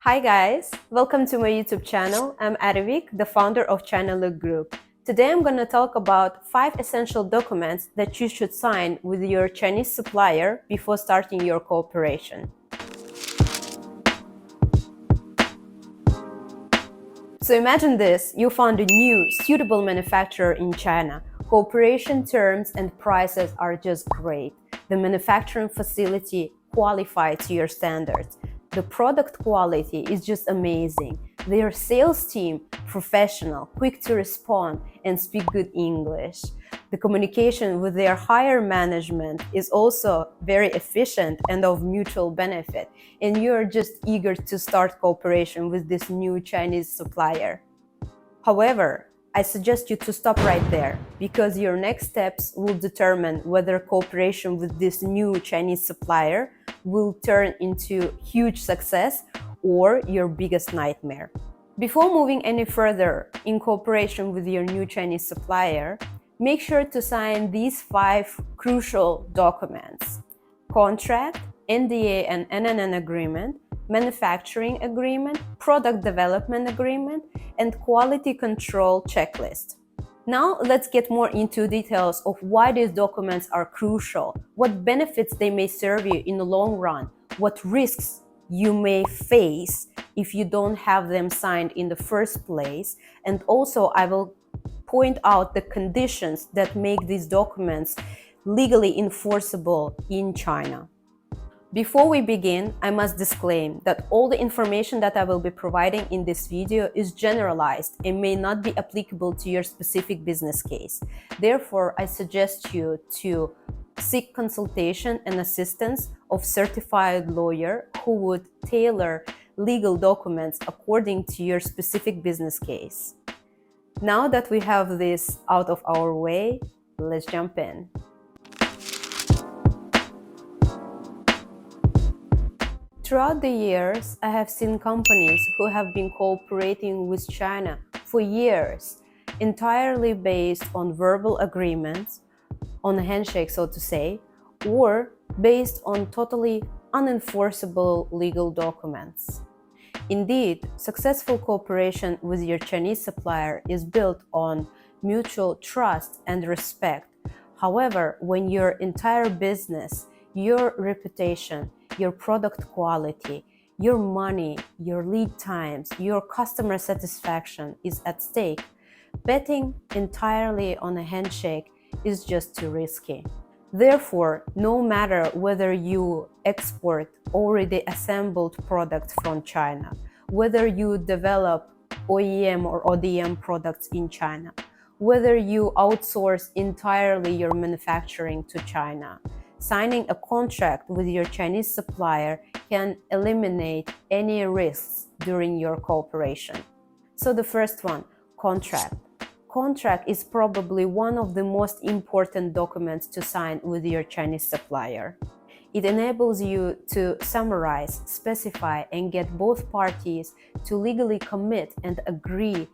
Hi guys, welcome to my YouTube channel. I'm Arevik, the founder of China Look Group. Today I'm going to talk about 5 essential documents that you should sign with your Chinese supplier before starting your cooperation. So imagine this, you found a new, suitable manufacturer in China. Cooperation terms and prices are just great. The manufacturing facility qualified to your standards. The product quality is just amazing. Their sales team, professional, quick to respond, and speak good English. The communication with their higher management is also very efficient and of mutual benefit, and you're just eager to start cooperation with this new Chinese supplier. However, I suggest you to stop right there, because your next steps will determine whether cooperation with this new Chinese supplier will turn into huge success or your biggest nightmare. Before moving any further in cooperation with your new Chinese supplier, make sure to sign these 5 crucial documents: contract, NDA and NNN agreement, manufacturing agreement, product development agreement, and quality control checklist. Now let's get more into details of why these documents are crucial, what benefits they may serve you in the long run, what risks you may face if you don't have them signed in the first place, and also I will point out the conditions that make these documents legally enforceable in China. Before we begin, I must disclaim that all the information that I will be providing in this video is generalized and may not be applicable to your specific business case. Therefore, I suggest you to seek consultation and assistance of certified lawyer who would tailor legal documents according to your specific business case. Now that we have this out of our way, let's jump in. Throughout the years, I have seen companies who have been cooperating with China for years, entirely based on verbal agreements, on a handshake, so to say, or based on totally unenforceable legal documents. Indeed, successful cooperation with your Chinese supplier is built on mutual trust and respect. However, when your entire business, your reputation, your product quality, your money, your lead times, your customer satisfaction is at stake, betting entirely on a handshake is just too risky. Therefore, no matter whether you export already assembled products from China, whether you develop OEM or ODM products in China, whether you outsource entirely your manufacturing to China, signing a contract with your Chinese supplier can eliminate any risks during your cooperation. So the first one, contract. Contract is probably one of the most important documents to sign with your Chinese supplier. It enables you to summarize, specify, and get both parties to legally commit and agree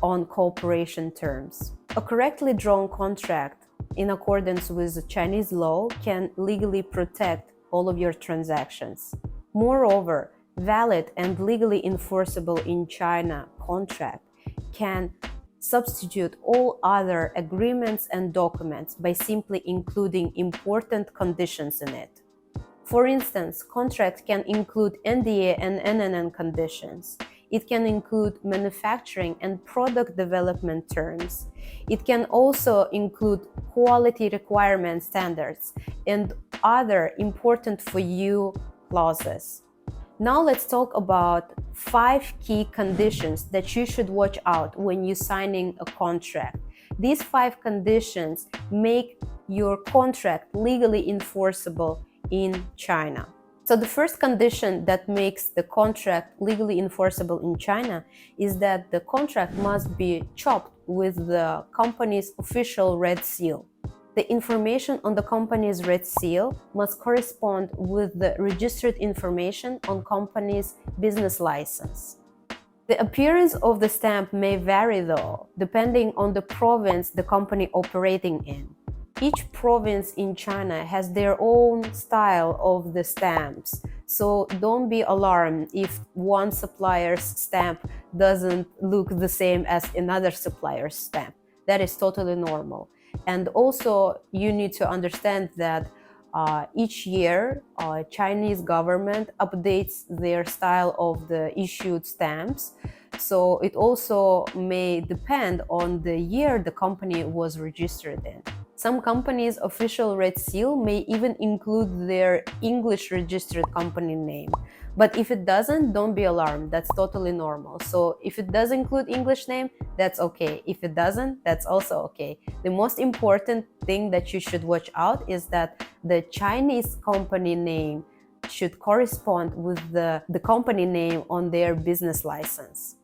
on cooperation terms. A correctly drawn contract in accordance with Chinese law can legally protect all of your transactions. Moreover, valid and legally enforceable in China contract can substitute all other agreements and documents by simply including important conditions in it. For instance, contract can include NDA and NNN conditions. It can include manufacturing and product development terms. It can also include quality requirement standards and other important for you clauses. Now let's talk about 5 key conditions that you should watch out when you're signing a contract. These 5 conditions make your contract legally enforceable in China. So the first condition that makes the contract legally enforceable in China is that the contract must be chopped with the company's official red seal. The information on the company's red seal must correspond with the registered information on company's business license. The appearance of the stamp may vary though, depending on the province the company operating in. Each province in China has their own style of the stamps. So don't be alarmed if one supplier's stamp doesn't look the same as another supplier's stamp. That is totally normal. And also you need to understand that each year Chinese government updates their style of the issued stamps. So it also may depend on the year the company was registered in. Some companies' official red seal may even include their English registered company name. But if it doesn't, don't be alarmed. That's totally normal. So if it does include English name, that's okay. If it doesn't, that's also okay. The most important thing that you should watch out is that the Chinese company name should correspond with the company name on their business license.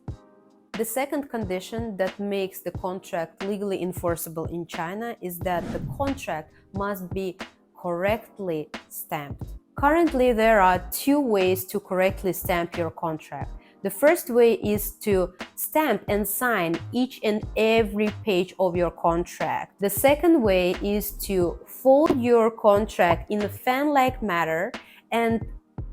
The second condition that makes the contract legally enforceable in China is that the contract must be correctly stamped. Currently, there are two ways to correctly stamp your contract. The first way is to stamp and sign each and every page of your contract. The second way is to fold your contract in a fan-like manner and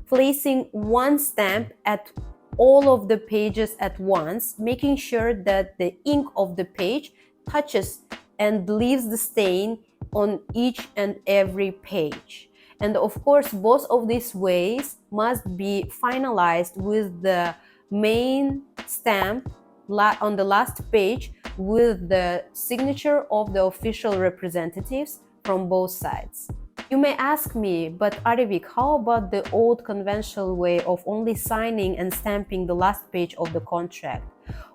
placing one stamp at all of the pages at once, making sure that the ink of the page touches and leaves the stain on each and every page. And of course, both of these ways must be finalized with the main stamp on the last page with the signature of the official representatives from both sides. You may ask me, but Arevik, how about the old conventional way of only signing and stamping the last page of the contract?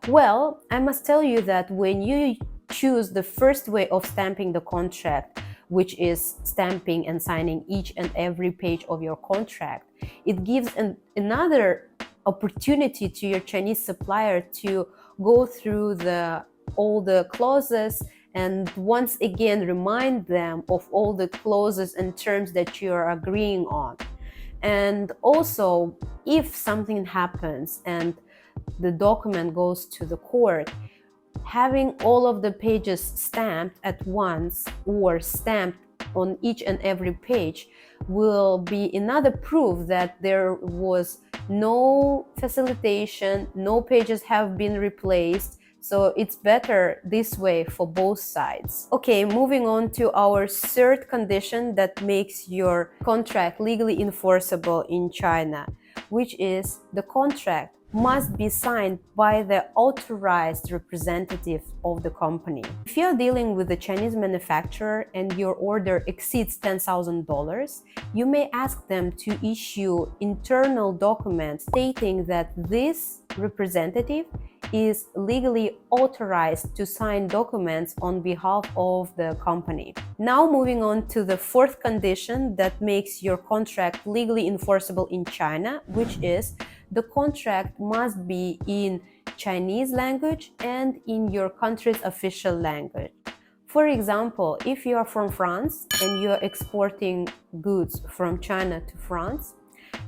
Well, I must tell you that when you choose the first way of stamping the contract, which is stamping and signing each and every page of your contract, it gives another opportunity to your Chinese supplier to go through all the clauses and once again remind them of all the clauses and terms that you are agreeing on. And also, if something happens and the document goes to the court, having all of the pages stamped at once or stamped on each and every page will be another proof that there was no facilitation, no pages have been replaced. So it's better this way for both sides. Okay, moving on to our third condition that makes your contract legally enforceable in China, which is the contract must be signed by the authorized representative of the company. If you're dealing with a Chinese manufacturer and your order exceeds $10,000, you may ask them to issue internal documents stating that this representative is legally authorized to sign documents on behalf of the company. Now moving on to the fourth condition that makes your contract legally enforceable in China, which is the contract must be in Chinese language and in your country's official language. For example, if you are from France and you are exporting goods from China to France,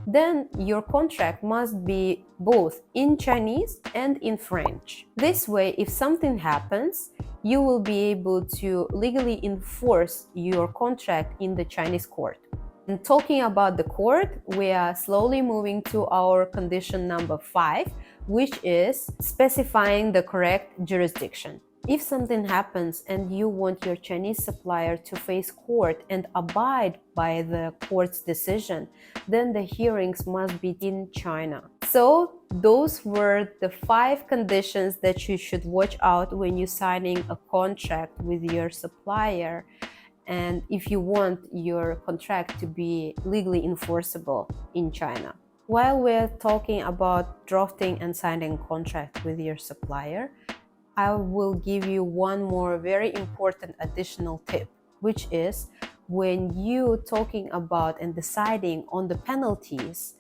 then your contract must be both in Chinese and in French. This way, if something happens, you will be able to legally enforce your contract in the Chinese court. And talking about the court, we are slowly moving to our condition number 5, which is specifying the correct jurisdiction. If something happens and you want your Chinese supplier to face court and abide by the court's decision, then the hearings must be in China. So those were the 5 conditions that you should watch out when you're signing a contract with your supplier, and if you want your contract to be legally enforceable in China. While we're talking about drafting and signing a contract with your supplier, I will give you one more very important additional tip, which is when you're talking about and deciding on the penalties,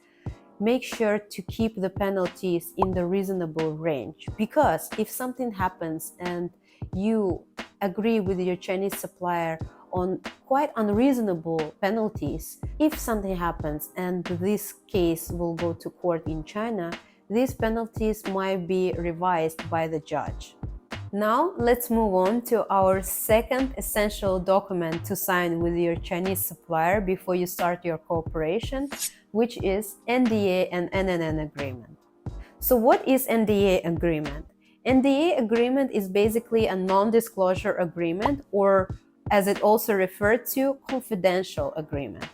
make sure to keep the penalties in the reasonable range. Because if something happens and you agree with your Chinese supplier on quite unreasonable penalties, if something happens and this case will go to court in China, these penalties might be revised by the judge. Now let's move on to our second essential document to sign with your Chinese supplier before you start your cooperation, which is NDA and NNN Agreement. So what is NDA agreement? NDA agreement is basically a non-disclosure agreement, or as it also referred to, confidential agreement.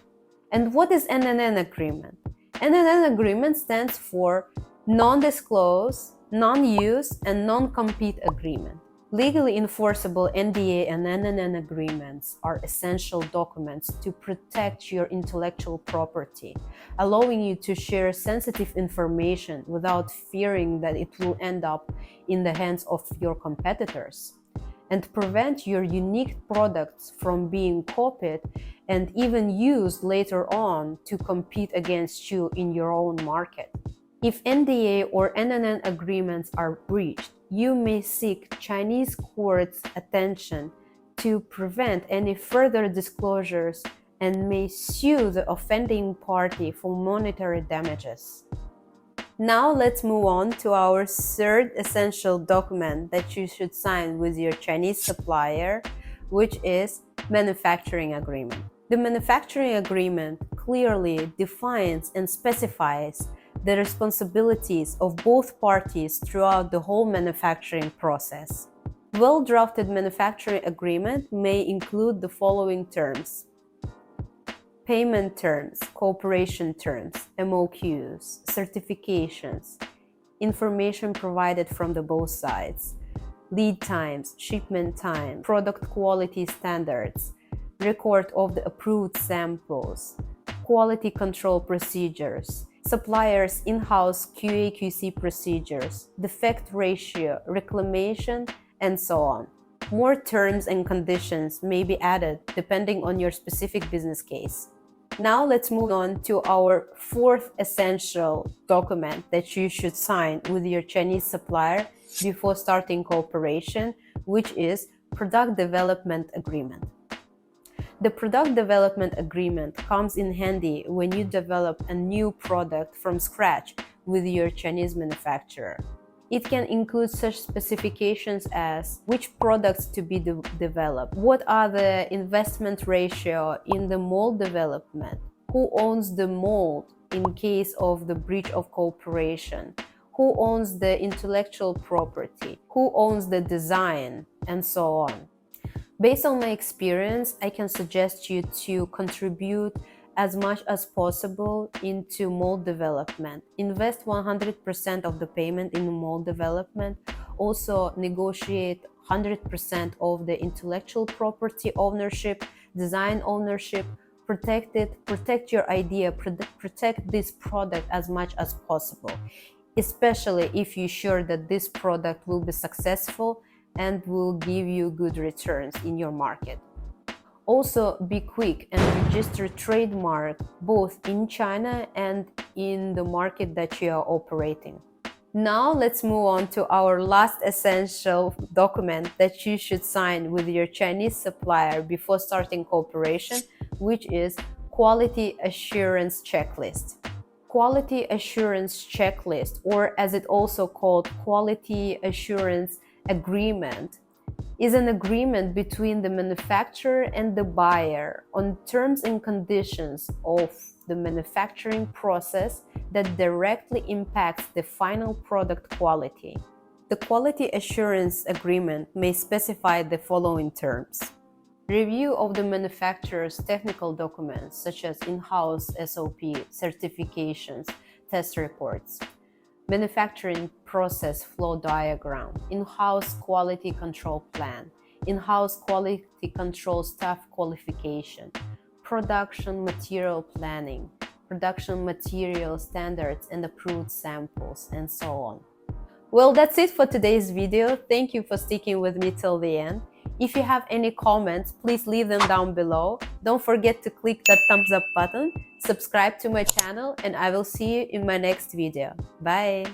And what is NNN agreement? NNN agreement stands for non-disclose, non-use, and non-compete agreement. Legally enforceable NDA and NNN agreements are essential documents to protect your intellectual property, allowing you to share sensitive information without fearing that it will end up in the hands of your competitors, and prevent your unique products from being copied and even used later on to compete against you in your own market. If NDA or NNN agreements are breached, you may seek Chinese courts' attention to prevent any further disclosures and may sue the offending party for monetary damages. Now let's move on to our third essential document that you should sign with your Chinese supplier, which is manufacturing agreement. The manufacturing agreement clearly defines and specifies the responsibilities of both parties throughout the whole manufacturing process. Well-drafted manufacturing agreement may include the following terms: payment terms, cooperation terms, MOQs, certifications, information provided from the both sides, lead times, shipment time, product quality standards, record of the approved samples, quality control procedures, suppliers' in-house QA/QC procedures, defect ratio, reclamation, and so on. More terms and conditions may be added depending on your specific business case. Now let's move on to our fourth essential document that you should sign with your Chinese supplier before starting cooperation, which is Product Development Agreement. The Product Development Agreement comes in handy when you develop a new product from scratch with your Chinese manufacturer. It can include such specifications as which products to be developed, what are the investment ratio in the mold development, who owns the mold in case of the breach of cooperation, who owns the intellectual property, who owns the design, and so on. Based on my experience, I can suggest you to contribute as much as possible into mold development. Invest 100% of the payment in mold development. Also negotiate 100% of the intellectual property ownership, design ownership, protect it, protect your idea, protect this product as much as possible, especially if you're sure that this product will be successful and will give you good returns in your market. Also, be quick and register trademark both in China and in the market that you are operating. Now let's move on to our last essential document that you should sign with your Chinese supplier before starting cooperation, which is Quality Assurance Checklist. Quality Assurance Checklist, or as it also called Quality Assurance Agreement, is an agreement between the manufacturer and the buyer on terms and conditions of the manufacturing process that directly impacts the final product quality. The Quality Assurance Agreement may specify the following terms: review of the manufacturer's technical documents such as in-house SOP, certifications, test reports, manufacturing process flow diagram, in-house quality control plan, in-house quality control staff qualification, production material planning, production material standards and approved samples, and so on. Well, that's it for today's video. Thank you for sticking with me till the end. If you have any comments, please leave them down below. Don't forget to click that thumbs up button, subscribe to my channel, and I will see you in my next video. Bye!